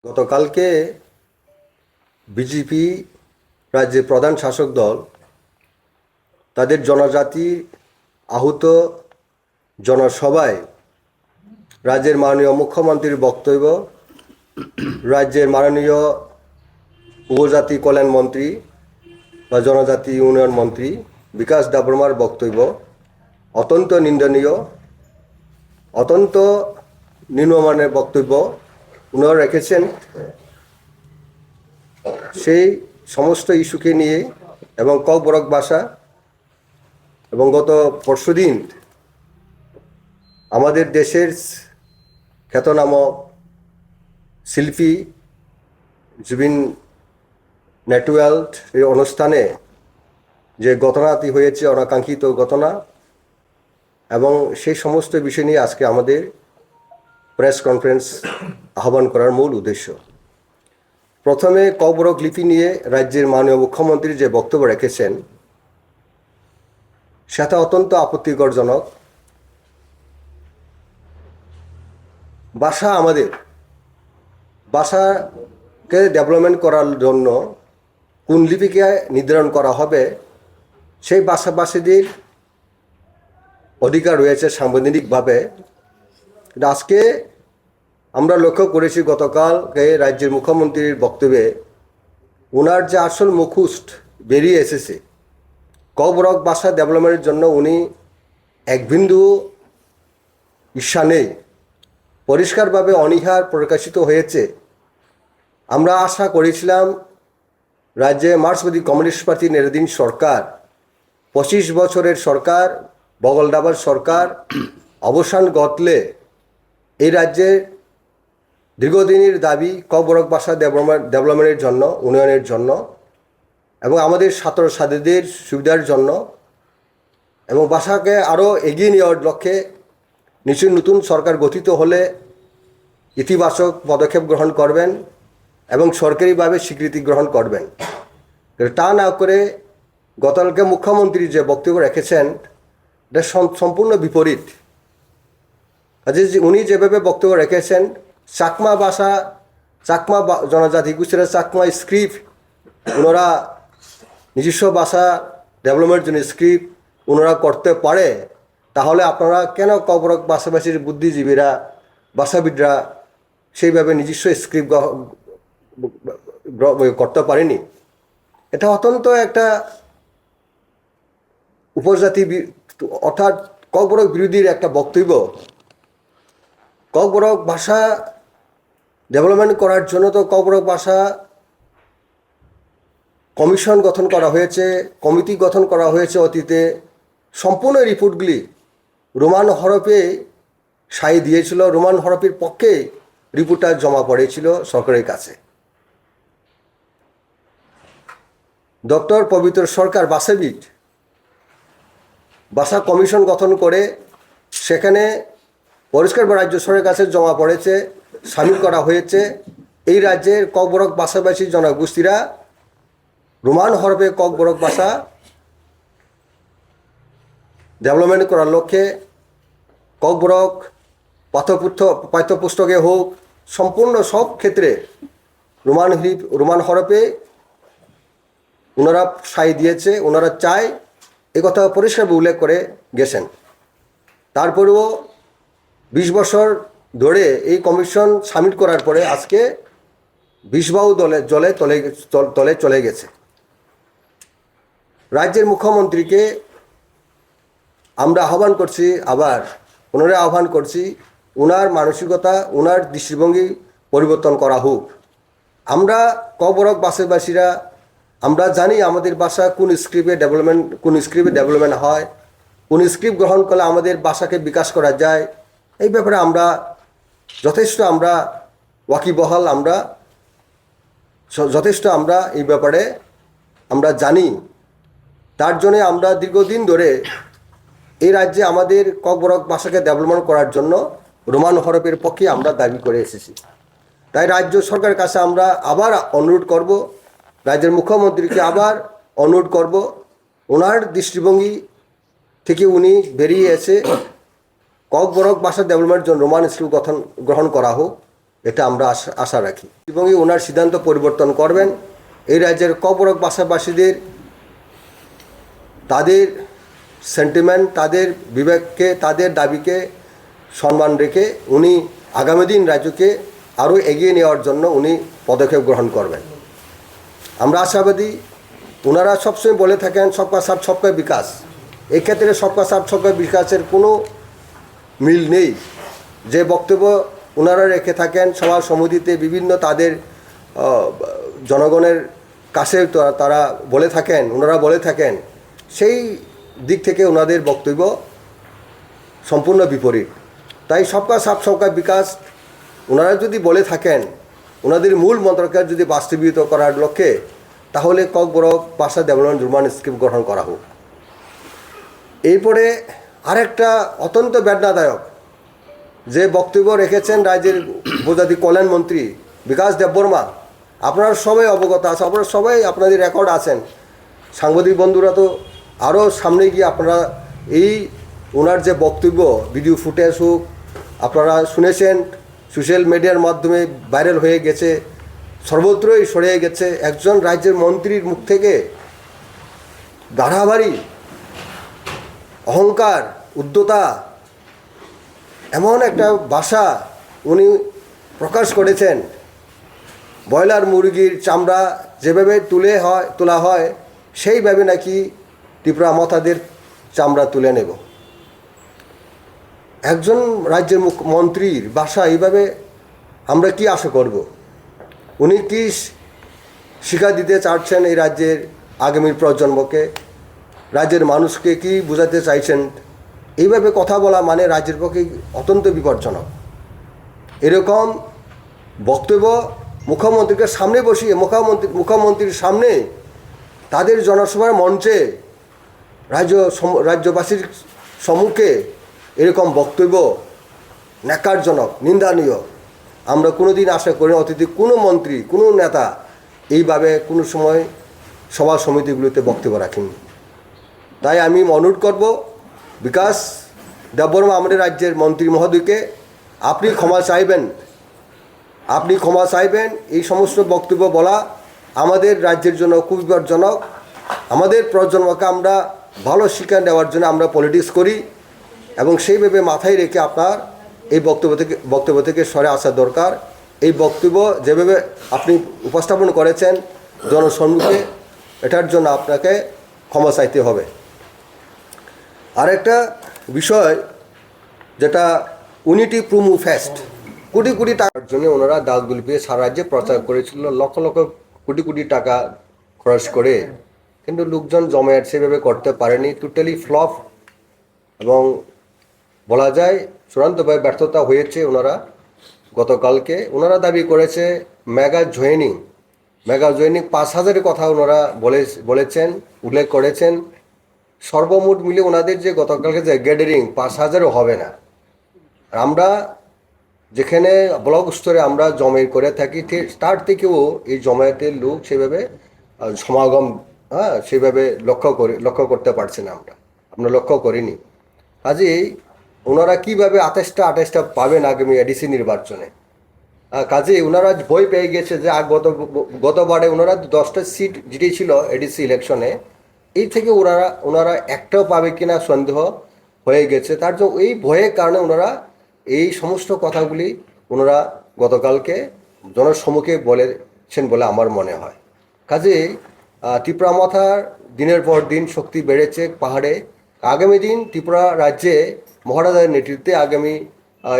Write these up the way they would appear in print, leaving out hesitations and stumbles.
গতকালকে বিজেপি রাজ্যের প্রধান শাসক দল তাদের জনজাতি আহত জনসভায় রাজ্যের মাননীয় মুখ্যমন্ত্রীর বক্তব্য, রাজ্যের মাননীয় উপজাতি কল্যাণ মন্ত্রী বা জনজাতি উন্নয়ন মন্ত্রী বিকাশ দেববর্মার বক্তব্য অত্যন্ত নিন্দনীয়, অত্যন্ত নিম্নমানের বক্তব্য উনারা রেখেছেন। সেই সমস্ত ইস্যুকে নিয়ে এবং ককবরক ভাষা এবং গত পরশুদিন আমাদের দেশের খ্যাতনামা শিল্পী জুবিন নেটওয়ার্ল্ড এই অনুষ্ঠানে যে ঘটনাটি হয়েছে অনাকাঙ্ক্ষিত ঘটনা, এবং সেই সমস্ত বিষয় নিয়ে আজকে আমাদের প্রেস কনফারেন্স আহ্বান করার মূল উদ্দেশ্য। প্রথমে ককবরক লিপি নিয়ে রাজ্যের মাননীয় মুখ্যমন্ত্রী যে বক্তব্য রেখেছেন সেটা অত্যন্ত আপত্তিকরজনক। ভাষা আমাদের ভাষাকে ডেভেলপমেন্ট করার জন্য কোন লিপিকে নির্ধারণ করা হবে সেই ভাষাভাষীদের অধিকার রয়েছে সাংবিধানিকভাবে। আজকে আমরা লক্ষ্য করেছি গতকালকে রাজ্যের মুখ্যমন্ত্রীর বক্তব্যে ওনার যে আসল মুখোশ বেরিয়ে এসেছে, ককবরক ভাষা ডেভেলপমেন্টের জন্য উনি এক বিন্দু ঈর্ষা নেই, পরিষ্কারভাবে অনীহার প্রকাশিত হয়েছে। আমরা আশা করেছিলাম রাজ্যে মার্ক্সবাদী কমিউনিস্ট পার্টি নেতৃত্বাধীন সরকার, 25 বছরের সরকার, বগলদাবার সরকার অবসান ঘটলে এই রাজ্যের দীর্ঘদিনের দাবি ককবরক ভাষা ডেভেলপমেন্টের জন্য, উন্নয়নের জন্য এবং আমাদের ছাত্রছাত্রীদের সুবিধার জন্য এবং ভাষাকে আরও এগিয়ে নেওয়ার লক্ষ্যে নিশ্চয়ই নতুন সরকার গঠিত হলে ইতিবাচক পদক্ষেপ গ্রহণ করবেন এবং সরকারিভাবে স্বীকৃতি গ্রহণ করবেন। তা না করে গতকালকে মুখ্যমন্ত্রী যে বক্তব্য রেখেছেন এটা সম্পূর্ণ বিপরীত। উনি যেভাবে বক্তব্য রেখেছেন, চাকমা ভাষা, চাকমা জনজাতি গোষ্ঠীরা চাকমা স্ক্রিপ্ট ওনারা নিজস্ব ভাষা ডেভেলপমেন্টের জন্য স্ক্রিপ্ট ওনারা করতে পারে, তাহলে আপনারা কেন ককবরক ভাষাভাষীর বুদ্ধিজীবীরা, ভাষাবিদরা সেইভাবে নিজস্ব স্ক্রিপ্ট করতে পারেনি? এটা অত্যন্ত একটা উপজাতি অর্থাৎ ককবরক বিরোধীর একটা বক্তব্য। ককবরক ভাষা ডেভেলপমেন্ট করার জন্য তো ককবরক ভাষা কমিশন গঠন করা হয়েছে, কমিটি গঠন করা হয়েছে অতীতে। সম্পূর্ণ রিপোর্টগুলি রোমান হরফে সাই দিয়েছিল, রোমান হরফের পক্ষে রিপোর্টটা জমা পড়েছিল সরকারের কাছে। ডক্টর পবিত্র সরকার ভাষাবিদ ভাষা কমিশন গঠন করে সেখানে পরিষ্কার রাজ্য সরকারের কাছে জমা পড়েছে, সামিল করা হয়েছে এই রাজ্যের ককবরক ভাষাভাষী জনগোষ্ঠীরা রোমান হরফে ককবরক ভাষা ডেভেলপমেন্ট করার লক্ষ্যে ককবরক পাঠ্যপুস্তকে হোক, সম্পূর্ণ সব ক্ষেত্রে রোমান হরফে ওনারা সাই দিয়েছে, ওনারা চায় এ কথা পরিষ্কারভাবে উল্লেখ করে গেছেন। তারপরেও 20 বছর ধরে এই কমিশন সাবমিট করার পরে আজকে 20 বাহু তলে চলে গেছে। রাজ্যের মুখ্যমন্ত্রীকে আমরা আহ্বান করছি, আবার পুনরায় আহ্বান করছি, ওনার মানসিকতা, ওনার দৃষ্টিভঙ্গি পরিবর্তন করা হোক। আমরা ককবরক ভাষাভাষীরা আমরা জানি আমাদের ভাষা কোন স্ক্রিপ্টে ডেভেলপমেন্ট হয়, কোন স্ক্রিপ্ট গ্রহণ করলে আমাদের ভাষাকে বিকাশ করা যায়, এই ব্যাপারে আমরা যথেষ্ট ওয়াকিবহাল, আমরা এই ব্যাপারে আমরা জানি। তার জন্যে আমরা দীর্ঘদিন ধরে এই রাজ্যে আমাদের ককবরক ভাষাকে ডেভেলপমেন্ট করার জন্য রোমান হরফের পক্ষে আমরা দাবি করে এসেছি। তাই রাজ্য সরকারের কাছে আমরা আবার অনুরোধ করব, রাজ্যের মুখ্যমন্ত্রীকে আবার অনুরোধ করব, ওনার দৃষ্টিভঙ্গি থেকে উনি বেরিয়ে এসে ককবরক ভাষা ডেভেলপমেন্টের জন্য রোমান স্কুল গ্রহণ করা হোক এটা আমরা আশা রাখি এবং ওনার সিদ্ধান্ত পরিবর্তন করবেন। এই রাজ্যের কবরক ভাষাভাষীদের তাদের সেন্টিমেন্ট, তাদের বিবেককে, তাদের দাবিকে সম্মান রেখে উনি আগামী দিন রাজ্যকে আরও এগিয়ে নেওয়ার জন্য উনি পদক্ষেপ গ্রহণ করবেন। আমরা আশাবাদী। ওনারা সবসময় বলে থাকেন সবকা সাথ সবকা বিকাশ। এক্ষেত্রে সবকা সাথ সবকা বিকাশের কোনো মিল নেই। যে বক্তব্য ওনারা রেখে থাকেন সভা সমিতিতে বিভিন্ন তাদের জনগণের কাছে তারা বলে থাকেন, ওনারা বলে থাকেন, সেই দিক থেকে ওনাদের বক্তব্য সম্পূর্ণ বিপরীত। তাই সবকা সাথ সবকা বিকাশ ওনারা যদি বলে থাকেন, ওনাদের মূল মন্ত্রকে যদি বাস্তবায়িত করার লক্ষ্যে, তাহলে ককবরক ভাষা ডেভেলপমেন্ট স্কিম গ্রহণ করা হোক। এরপরে আরেকটা অত্যন্ত বেদনাদায়ক যে বক্তব্য রেখেছেন রাজ্যের উপজাতি কল্যাণ মন্ত্রী বিকাশ দেববর্মা। আপনারা সবাই অবগত আছে, আপনারা সবাই আপনাদের রেকর্ড আছেন, সাংবাদিক বন্ধুরা তো আরও সামনে গিয়ে আপনারা এই ওনার যে বক্তব্য ভিডিও ফুটেজ হোক আপনারা শুনেছেন, সোশ্যাল মিডিয়ার মাধ্যমে ভাইরাল হয়ে গেছে, সর্বত্রই ছড়িয়ে গেছে। একজন রাজ্যের মন্ত্রীর মুখ থেকে দাঁড়াবাড়ি, অহংকার, উদ্ধতা, এমন একটা ভাষা উনি প্রকাশ করেছেন। ব্রয়লার মুরগির চামড়া যেভাবে তোলা হয় সেইভাবে নাকি ত্রিপুরা মথাদের চামড়া তুলে নেব। একজন রাজ্যের মন্ত্রীর ভাষা এইভাবে আমরা কি আশা করব? উনি কি শিক্ষা দিতে চাচ্ছেন এই রাজ্যের আগামী প্রজন্মকে, রাজ্যের মানুষকে কি বোঝাতে চাইছেন? এইভাবে কথা বলা মানে রাজ্যের পক্ষে অত্যন্ত বিপজ্জনক। এরকম বক্তব্য মুখ্যমন্ত্রীকে সামনে বসিয়ে মুখ্যমন্ত্রীর সামনে তাদের জনসভার মঞ্চে রাজ্যবাসীর সম্মুখে এরকম বক্তব্য ন্যাক্কারজনক, নিন্দনীয়। আমরা কোনো দিন আশা করি না অতীতে কোনো মন্ত্রী, কোনো নেতা এইভাবে কোনো সময় সভা সমিতিগুলোতে বক্তব্য রাখেননি। তাই আমি অনুরোধ করব বিকাশ দেববর্মা আমাদের রাজ্যের মন্ত্রী মহোদয়কে, আপনি ক্ষমা চাইবেন। এই সমস্ত বক্তব্য বলা আমাদের রাজ্যের জন্য খুব বিপজ্জনক। আমাদের প্রজন্মকে আমরা ভালো শিক্ষা দেওয়ার জন্য আমরা পলিটিক্স করি এবং সেইভাবে মাথায় রেখে আপনার এই বক্তব্য থেকে সরে আসা দরকার। এই বক্তব্য যেভাবে আপনি উপস্থাপন করেছেন জনসম্মুখে, এটার জন্য আপনাকে ক্ষমা চাইতে হবে। আরেকটা বিষয় যেটা unity promo fest, crore crore টাকার জন্য ওনারা দাসগুলি পেয়ে সারা রাজ্যে প্রচার করেছিল, লক্ষ লক্ষ কোটি কোটি টাকা খরচ করে, কিন্তু লোকজন জমায়েত সেভাবে করতে পারেনি, টোটালি ফ্লপ এবং বলা যায় চূড়ান্তভাবে ব্যর্থতা হয়েছে। ওনারা গতকালকে ওনারা দাবি করেছে মেগা জয়েনিং 5,000-এর কথা ওনারা বলেছেন, উল্লেখ করেছেন। সর্বমোট মিলে ওনাদের যে গতকালকে যে গ্যাদারিং 5,000-ও হবে না। আমরা যেখানে ব্লক স্তরে আমরা জমায়েত করে থাকি তার থেকেও এই জমায়েতের লোক সেভাবে সমাগম সেভাবে লক্ষ্য করতে পারছি না, আমরা লক্ষ্য করিনি। কাজেই ওনারা কীভাবে 28টা পাবেন আগামী এডিসি নির্বাচনে? কাজেই ওনারা ভয় পেয়ে গেছে যে গতবারে ওনারা 10টা সিট জিতেছিল এডিসি ইলেকশনে, এই থেকে ওনারা একটাও পাবে কিনা সন্দেহ হয়ে গেছে। তার জন্য এই ভয়ের কারণে ওনারা এই সমস্ত কথাগুলি ওনারা গতকালকে জনসম্মুখে বলেছেন বলে আমার মনে হয়। কাজেই ত্রিপুরা মাথার দিনের পর দিন শক্তি বেড়েছে পাহাড়ে। আগামী দিন ত্রিপুরা রাজ্যে মহারাজার নেতৃত্বে আগামী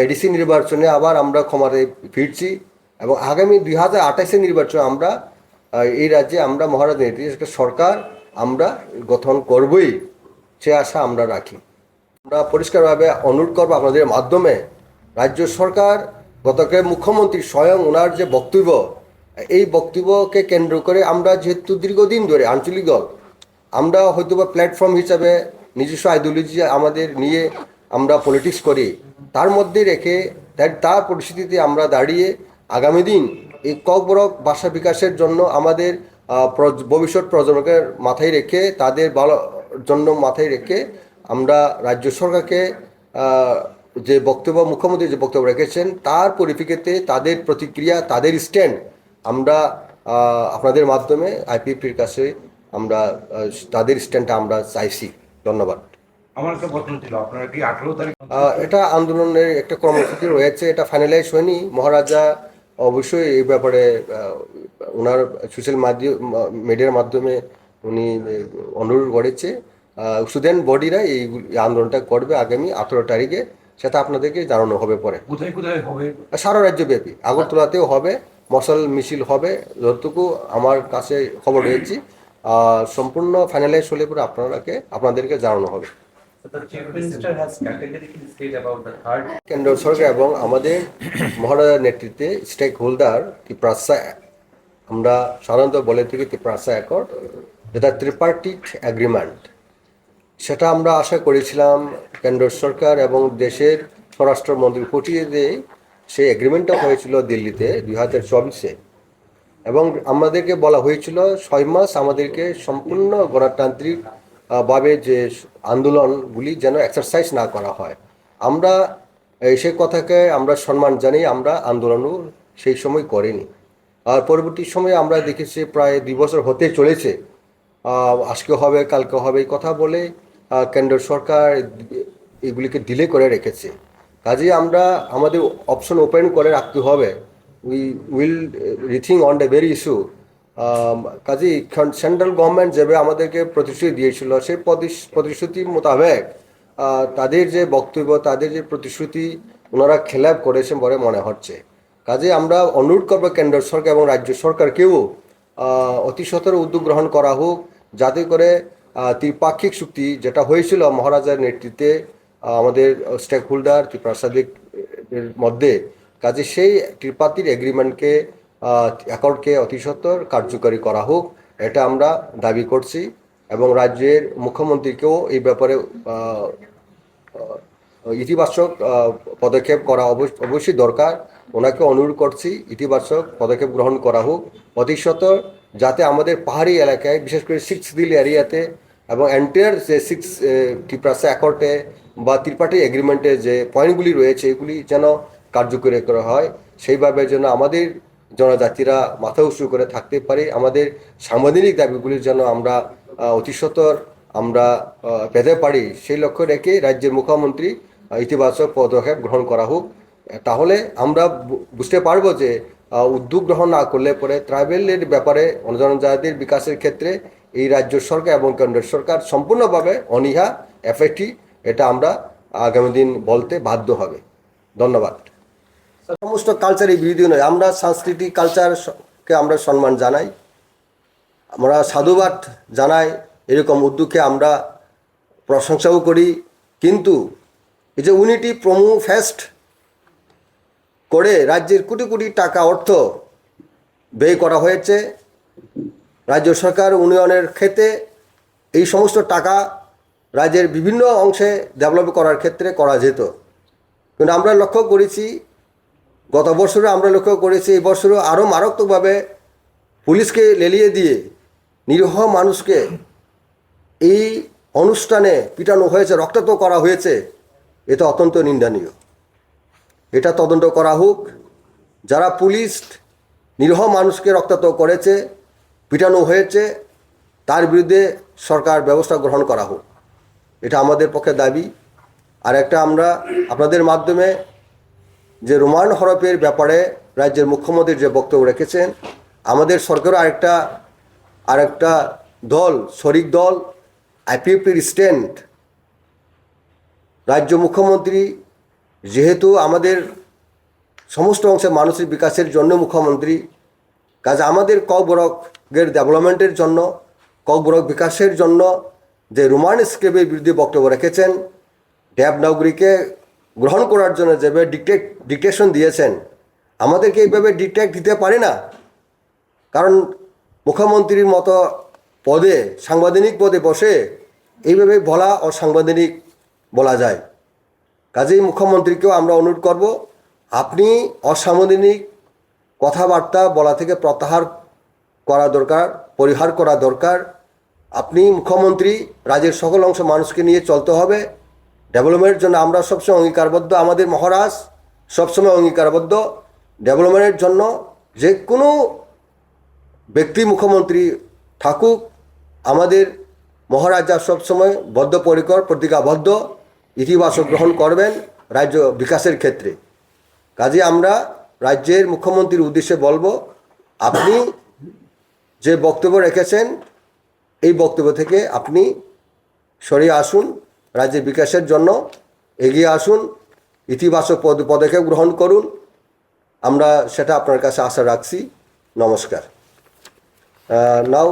এডিসি নির্বাচনে আবার আমরা ক্ষমতায় ফিরছি এবং আগামী 2028-এর নির্বাচনে আমরা এই রাজ্যে আমরা মহারাজার নেতৃত্বে একটা সরকার আমরা গঠন করবই, সে আশা আমরা রাখি। আমরা পরিষ্কারভাবে অনুরোধ করবো আপনাদের মাধ্যমে, রাজ্য সরকার গতকাল মুখ্যমন্ত্রী স্বয়ং ওনার যে বক্তব্য, এই বক্তব্যকে কেন্দ্র করে আমরা যেহেতু দীর্ঘদিন ধরে আঞ্চলিক দল আমরা হয়তো বা প্ল্যাটফর্ম হিসাবে নিজস্ব আইডিওলজি আমাদের নিয়ে আমরা পলিটিক্স করি, তার মধ্যে রেখে তার পরিস্থিতিতে আমরা দাঁড়িয়ে আগামী দিন এই ককবরক ভাষা বিকাশের জন্য আমাদের ভবিষ্যৎ প্রজন্মকে মাথায় রেখে তাদের ভালো জন্য মাথায় রেখে আমরা রাজ্য সরকারকে যে বক্তব্য মুখ্যমন্ত্রী যে বক্তব্য রেখেছেন তার পরিপ্রেক্ষিতে তাদের প্রতিক্রিয়া তাদের স্ট্যান্ড আমরা আপনাদের মাধ্যমে আইপিএফটির কাছে আমরা তাদের স্ট্যান্ডটা আমরা চাইছি। ধন্যবাদ। আমার একটা প্রশ্ন ছিল, আপনারা কি 18 তারিখ এটা আন্দোলনের একটা কর্মসূচি রয়েছে, এটা ফাইনালাইজ হয়নি। মহারাজা অবশ্যই এই ব্যাপারে ওনার সোশ্যাল মিডিয়ার মাধ্যমে উনি অনুরোধ করেছে স্টুডেন্ট বডিরা এই আন্দোলনটা করবে আগামী 18 তারিখে, সেটা আপনাদেরকে জানানো হবে পরে। কোথায় কোথায় হবে? সারা রাজ্যব্যাপী আগরতলাতেও হবে, মশাল মিছিল হবে, যতটুকু আমার কাছে খবর রয়েছে। সম্পূর্ণ ফাইনালাইজ হলে পরে আপনাদেরকে জানানো হবে। The Chief Minister has categorically said about the third. কেন্দ্র সরকার এবং আমাদের মহারাজার নেতৃত্বে স্টেক হোল্ডার ত্রিপ্রাসা, আমরা সাধারণত বলে থাকি ত্রিপ্রাসা অ্যাকর্ড, যেটা ত্রিপার্টিট অ্যাগ্রিমেন্ট, সেটা আমরা আশা করেছিলাম কেন্দ্র সরকার এবং দেশের স্বরাষ্ট্রমন্ত্রী পটিয়ে দিয়ে সেই এগ্রিমেন্টটা হয়েছিল দিল্লিতে 2024-এ, এবং আমাদেরকে বলা হয়েছিল 6 মাস আমাদেরকে সম্পূর্ণ গণতান্ত্রিক ভাবে যে আন্দোলনগুলি যেন এক্সারসাইজ না করা হয়। আমরা সেই কথাকে আমরা সম্মান জানি, আমরা আন্দোলনও সেই সময় করিনি। আর পরবর্তী সময়ে আমরা দেখেছি প্রায় 2 বছর হতে চলেছে, আজকে হবে কালকে হবে এই কথা বলে কেন্দ্র সরকার এগুলিকে ডিলে করে রেখেছে। কাজেই আমরা আমাদের অপশন ওপেন করে রাখতে হবে। We will rethink on the very issue. কাজেই সেন্ট্রাল গভর্নমেন্ট যেভাবে আমাদেরকে প্রতিশ্রুতি দিয়েছিল সেই প্রতিশ্রুতি মোতাবেক তাদের যে বক্তব্য তাদের যে প্রতিশ্রুতি ওনারা খেলাপ করেছেন বলে মনে হচ্ছে। কাজে আমরা অনুরোধ করবো কেন্দ্র সরকার এবং রাজ্য সরকারকেও অতি সত্বর উদ্যোগ গ্রহণ করা হোক, যাতে করে ত্রিপাক্ষিক চুক্তি যেটা হয়েছিল মহারাজার নেতৃত্বে আমাদের স্টেক হোল্ডার ত্রিপ্রাসাদিক মধ্যে, কাজে সেই ত্রিপাত্রিক এগ্রিমেন্টকে অ্যাকর্ডকে অতি সত্বর কার্যকরী করা হোক, এটা আমরা দাবি করছি। এবং রাজ্যের মুখ্যমন্ত্রীকেও এই ব্যাপারে ইতিবাচক পদক্ষেপ করা অবশ্যই দরকার। ওনাকে অনুরোধ করছি ইতিবাচক পদক্ষেপ গ্রহণ করা হোক অতি সত্বর, যাতে আমাদের পাহাড়ি এলাকায় বিশেষ করে 6 দিল এরিয়াতে এবং এন্টায়ার যে 6 ত্রিপ্রাসা অ্যাকর্ডে বা ত্রিপার্টি এগ্রিমেন্টে যে পয়েন্টগুলি রয়েছে এগুলি যেন কার্যকরী করা হয়, সেইভাবে যেন আমাদের জনজাতিরা মাথা উঁচু করে থাকতে পারে। আমাদের সাংবিধানিক দাবিগুলির যেন আমরা অতি সত্বর আমরা পেতে পারি, সেই লক্ষ্য রেখে রাজ্যের মুখ্যমন্ত্রী ইতিবাচক পদক্ষেপ গ্রহণ করা হোক। তাহলে আমরা বুঝতে পারবো যে উদ্যোগ গ্রহণ না করলে পরে ট্রাইবেলের ব্যাপারে জনজাতির বিকাশের ক্ষেত্রে এই রাজ্য সরকার এবং কেন্দ্র সরকার সম্পূর্ণভাবে অনীহা এফেক্টিভ, এটা আমরা আগামী দিন বলতে বাধ্য হবে। ধন্যবাদ। সমস্ত কালচারই বিরোধী নয়, আমরা সাংস্কৃতিক কালচারকে আমরা সম্মান জানাই, আমরা সাধুবাদ জানাই, এরকম উদ্যোগকে আমরা প্রশংসাও করি। কিন্তু এই যে ইউনিটি প্রোমো ফেস্ট করে রাজ্যের কোটি কোটি টাকা অর্থ ব্যয় করা হয়েছে, রাজ্য সরকার উন্নয়নের ক্ষেত্রে এই সমস্ত টাকা রাজ্যের বিভিন্ন অংশে ডেভেলপ করার ক্ষেত্রে করা যেত। কিন্তু আমরা লক্ষ্য করেছি, গত বছরে আমরা লক্ষ্য করেছি, এই বছরও আরও মারাত্মকভাবে পুলিশকে লেলিয়ে দিয়ে নিরীহ মানুষকে এই অনুষ্ঠানে পিটানো হয়েছে, রক্তাক্ত করা হয়েছে, এটা অত্যন্ত নিন্দনীয়। এটা তদন্ত করা হোক, যারা পুলিশ নিরীহ মানুষকে রক্তাক্ত করেছে, পিটানো হয়েছে, তার বিরুদ্ধে সরকার ব্যবস্থা গ্রহণ করা হোক, এটা আমাদের পক্ষে দাবি। আর একটা আমরা আপনাদের মাধ্যমে যে রোমান হরপের ব্যাপারে রাজ্যের মুখ্যমন্ত্রী যে বক্তব্য রেখেছেন, আমাদের সরকারও আরেকটা দল শরিক দল আইপিএফটির স্ট্যান্ড, রাজ্য মুখ্যমন্ত্রী যেহেতু আমাদের সমস্ত অংশে মানুষের বিকাশের জন্য মুখ্যমন্ত্রী, কাজে আমাদের ককবরকের ডেভেলপমেন্টের জন্য, ককবরক বিকাশের জন্য যে রোমান স্ক্রিপ্টের বিরুদ্ধে বক্তব্য রেখেছেন, দেবনাগরীকে গ্রহণ করার জন্য যেভাবে ডিকটেশন দিয়েছেন, আমাদেরকে এইভাবে ডিকটেট দিতে পারে না। কারণ মুখ্যমন্ত্রীর মতো পদে, সাংবিধানিক পদে বসে এইভাবে বলা অসাংবিধানিক বলা যায়। কাজেই মুখ্যমন্ত্রীকেও আমরা অনুরোধ করব, আপনি অসাংবিধানিক কথাবার্তা বলা থেকে প্রত্যাহার করা দরকার, পরিহার করা দরকার। আপনি মুখ্যমন্ত্রী, রাজ্যের সকল অংশ মানুষকে নিয়ে চলতে হবে, ডেভেলপমেন্টের জন্য আমরা সবসময় অঙ্গীকারবদ্ধ, আমাদের মহারাজ সবসময় অঙ্গীকারবদ্ধ ডেভেলপমেন্টের জন্য। যে কোনো ব্যক্তি মুখ্যমন্ত্রী থাকুক, আমাদের মহারাজা সবসময় বদ্ধপরিকর, প্রতিজ্ঞাবদ্ধ, ইতিবাচক গ্রহণ করবেন রাজ্য বিকাশের ক্ষেত্রে। কাজে আমরা রাজ্যের মুখ্যমন্ত্রীর উদ্দেশ্যে বলবো, আপনি যে বক্তব্য রেখেছেন এই বক্তব্য থেকে আপনি সরিয়ে আসুন, রাজ্যের বিকাশের জন্য এগিয়ে আসুন, ইতিবাচক পদক্ষেপ গ্রহণ করুন। আমরা সেটা আপনার কাছে আশা রাখছি। নমস্কার। নাও